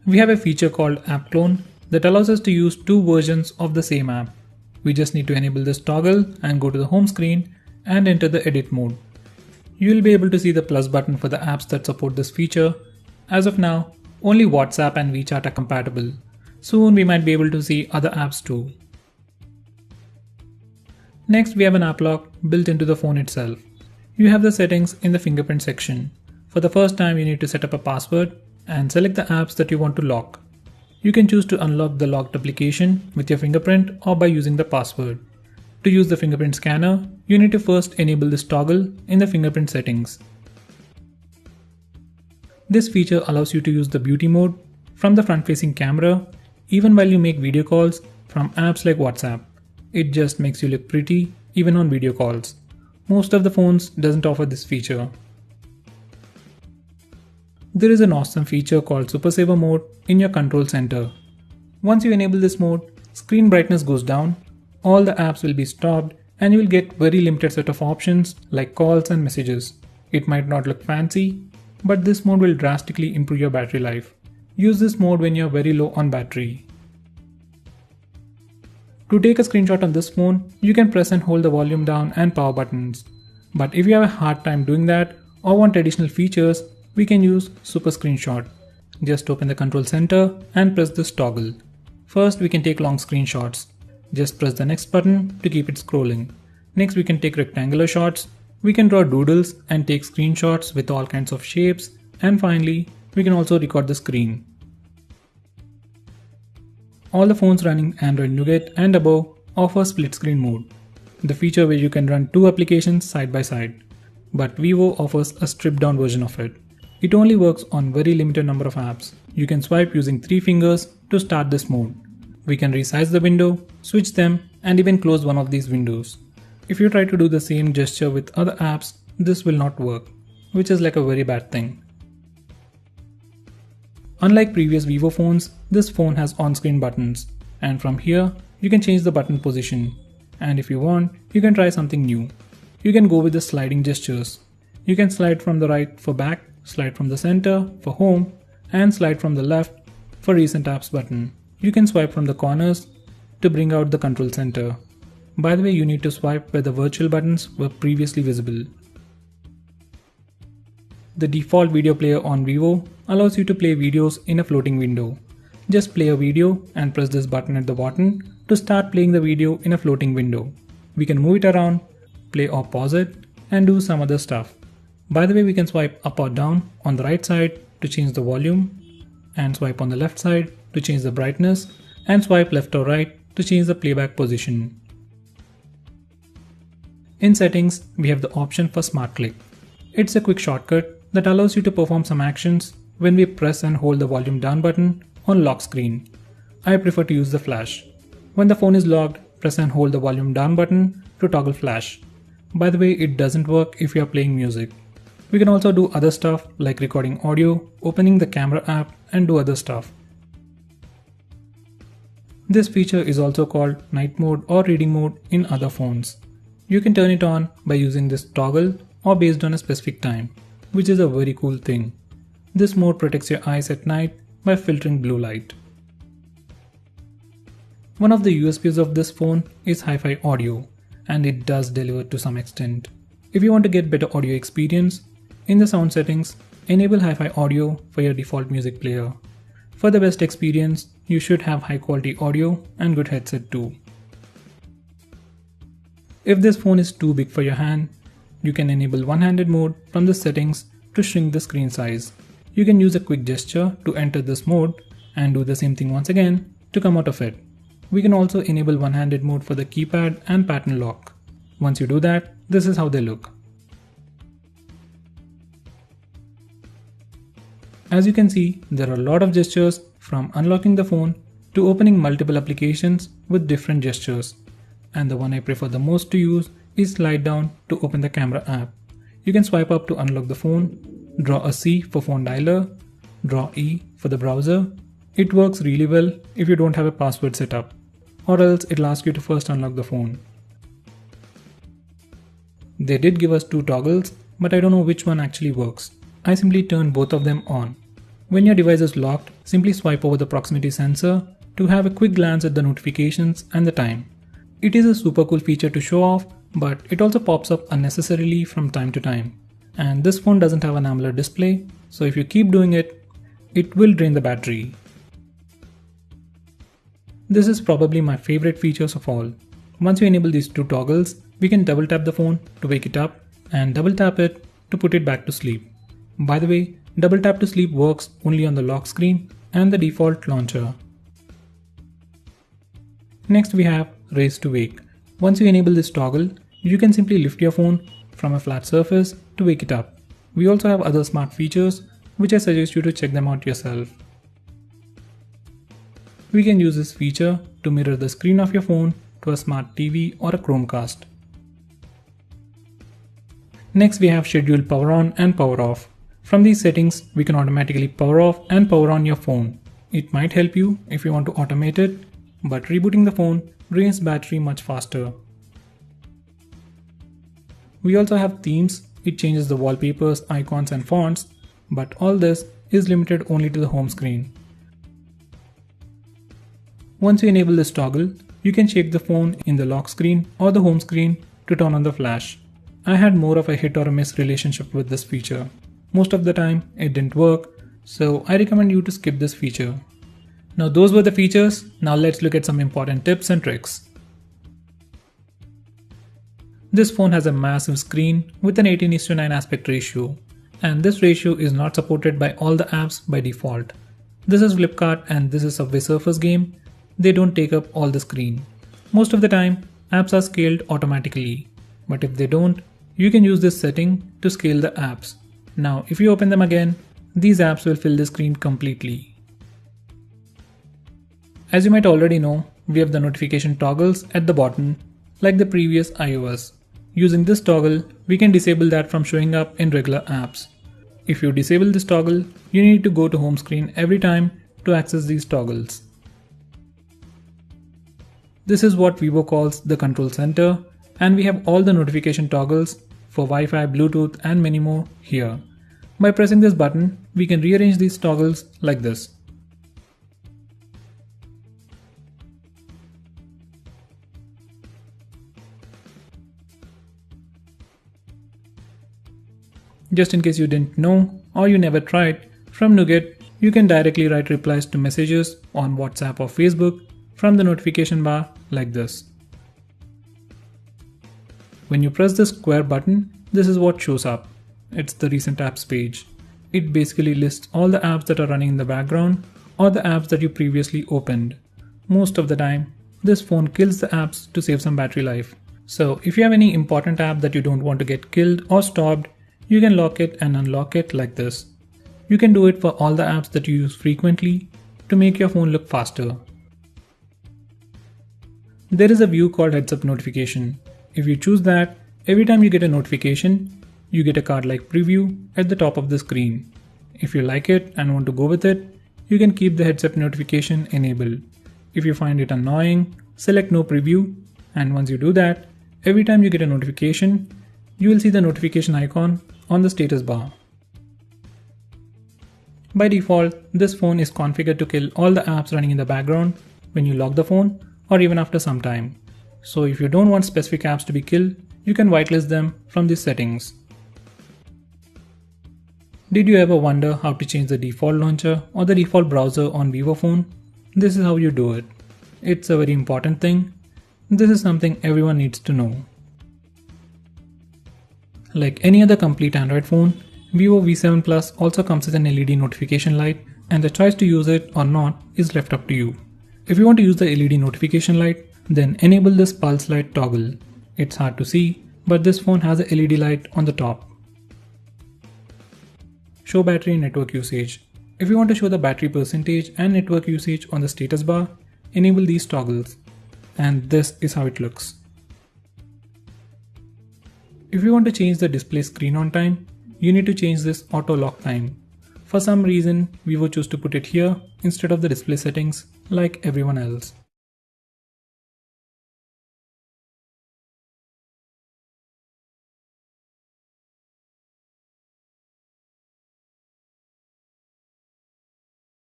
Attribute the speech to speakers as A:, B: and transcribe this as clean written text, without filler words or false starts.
A: We have a feature called App Clone that allows us to use two versions of the same app. We just need to enable this toggle and go to the home screen and enter the edit mode. You will be able to see the plus button for the apps that support this feature. As of now, only WhatsApp and WeChat are compatible. Soon we might be able to see other apps too. Next, we have an app lock built into the phone itself. You have the settings in the fingerprint section. For the first time, you need to set up a password and select the apps that you want to lock. You can choose to unlock the locked application with your fingerprint or by using the password. To use the fingerprint scanner, you need to first enable this toggle in the fingerprint settings. This feature allows you to use the beauty mode from the front-facing camera even while you make video calls from apps like WhatsApp. It just makes you look pretty even on video calls. Most of the phones doesn't offer this feature. There is an awesome feature called Super Saver mode in your control center. Once you enable this mode, screen brightness goes down, all the apps will be stopped, and you will get very limited set of options like calls and messages. It might not look fancy, but this mode will drastically improve your battery life. Use this mode when you're very low on battery. To take a screenshot on this phone, you can press and hold the volume down and power buttons. But if you have a hard time doing that or want additional features, we can use Super Screenshot. Just open the control center and press this toggle. First, we can take long screenshots. Just press the next button to keep it scrolling. Next, we can take rectangular shots. We can draw doodles and take screenshots with all kinds of shapes. And finally, we can also record the screen. All the phones running Android Nougat and above offer split screen mode, the feature where you can run two applications side by side. But Vivo offers a stripped down version of it. It only works on very limited number of apps. You can swipe using 3 fingers to start this mode. We can resize the window, switch them, and even close one of these windows. If you try to do the same gesture with other apps, this will not work, which is like a very bad thing. Unlike previous Vivo phones, this phone has on-screen buttons, and from here, you can change the button position. And if you want, you can try something new. You can go with the sliding gestures. You can slide from the right for back, slide from the center for home, and slide from the left for recent apps button. You can swipe from the corners to bring out the control center. By the way, you need to swipe where the virtual buttons were previously visible. The default video player on Vivo allows you to play videos in a floating window. Just play a video and press this button at the bottom to start playing the video in a floating window. We can move it around, play or pause it, and do some other stuff. By the way, we can swipe up or down on the right side to change the volume, and swipe on the left side to change the brightness, and swipe left or right to change the playback position. In settings, we have the option for Smart Click. It's a quick shortcut that allows you to perform some actions when we press and hold the volume down button on lock screen. I prefer to use the flash. When the phone is locked, press and hold the volume down button to toggle flash. By the way, it doesn't work if you are playing music. We can also do other stuff like recording audio, opening the camera app, and do other stuff. This feature is also called night mode or reading mode in other phones. You can turn it on by using this toggle or based on a specific time, which is a very cool thing. This mode protects your eyes at night by filtering blue light. One of the USPs of this phone is hi-fi audio, and it does deliver to some extent. If you want to get better audio experience, in the sound settings, enable hi-fi audio for your default music player. For the best experience, you should have high quality audio and good headset too. If this phone is too big for your hand, you can enable one-handed mode from the settings to shrink the screen size. You can use a quick gesture to enter this mode and do the same thing once again to come out of it. We can also enable one-handed mode for the keypad and pattern lock. Once you do that, this is how they look. As you can see, there are a lot of gestures from unlocking the phone to opening multiple applications with different gestures. And the one I prefer the most to use is slide down to open the camera app. You can swipe up to unlock the phone, draw a C for phone dialer, draw E for the browser. It works really well if you don't have a password set up, or else it'll ask you to first unlock the phone. They did give us two toggles, but I don't know which one actually works. I simply turn both of them on. When your device is locked, simply swipe over the proximity sensor to have a quick glance at the notifications and the time. It is a super cool feature to show off, but it also pops up unnecessarily from time to time. And this phone doesn't have an AMOLED display, so if you keep doing it, it will drain the battery. This is probably my favorite features of all. Once you enable these two toggles, we can double tap the phone to wake it up and double tap it to put it back to sleep. By the way, double tap to sleep works only on the lock screen and the default launcher. Next we have raise to wake. Once you enable this toggle, you can simply lift your phone from a flat surface to wake it up. We also have other smart features which I suggest you to check them out yourself. We can use this feature to mirror the screen of your phone to a smart TV or a Chromecast. Next we have schedule power on and power off. From these settings, we can automatically power off and power on your phone. It might help you if you want to automate it, but rebooting the phone drains battery much faster. We also have themes. It changes the wallpapers, icons and fonts, but all this is limited only to the home screen. Once you enable this toggle, you can shake the phone in the lock screen or the home screen to turn on the flash. I had more of a hit or a miss relationship with this feature. Most of the time it didn't work, so I recommend you to skip this feature. Now those were the features. Now let's look at some important tips and tricks. This phone has a massive screen with an 18:9 aspect ratio, and this ratio is not supported by all the apps by default. This is Flipkart and this is Subway Surfers game. They don't take up all the screen. Most of the time apps are scaled automatically, but if they don't, you can use this setting to scale the apps. Now if you open them again, these apps will fill the screen completely. As you might already know, we have the notification toggles at the bottom like the previous iOS. Using this toggle, we can disable that from showing up in regular apps. If you disable this toggle, you need to go to home screen every time to access these toggles. This is what Vivo calls the control center, and we have all the notification toggles for Wi-Fi, Bluetooth and many more here. By pressing this button, we can rearrange these toggles like this. Just in case you didn't know or you never tried, from Nougat, you can directly write replies to messages on WhatsApp or Facebook from the notification bar like this. When you press the square button, this is what shows up. It's the recent apps page. It basically lists all the apps that are running in the background or the apps that you previously opened. Most of the time, this phone kills the apps to save some battery life. So if you have any important app that you don't want to get killed or stopped, you can lock it and unlock it like this. You can do it for all the apps that you use frequently to make your phone look faster. There is a view called Heads Up Notification. If you choose that, every time you get a notification, you get a card-like preview at the top of the screen. If you like it and want to go with it, you can keep the Heads Up notification enabled. If you find it annoying, select No Preview, and once you do that, every time you get a notification, you will see the notification icon on the status bar. By default, this phone is configured to kill all the apps running in the background when you lock the phone or even after some time. So if you don't want specific apps to be killed, you can whitelist them from these settings. Did you ever wonder how to change the default launcher or the default browser on Vivo phone? This is how you do it. It's a very important thing. This is something everyone needs to know. Like any other complete Android phone, Vivo V7 Plus also comes with an LED notification light, and the choice to use it or not is left up to you. If you want to use the LED notification light, then enable this pulse light toggle. It's hard to see, but this phone has a LED light on the top. Show battery and network usage. If you want to show the battery percentage and network usage on the status bar, enable these toggles. And this is how it looks. If you want to change the display screen on time, you need to change this auto lock time. For some reason, Vivo chose to put it here instead of the display settings like everyone else.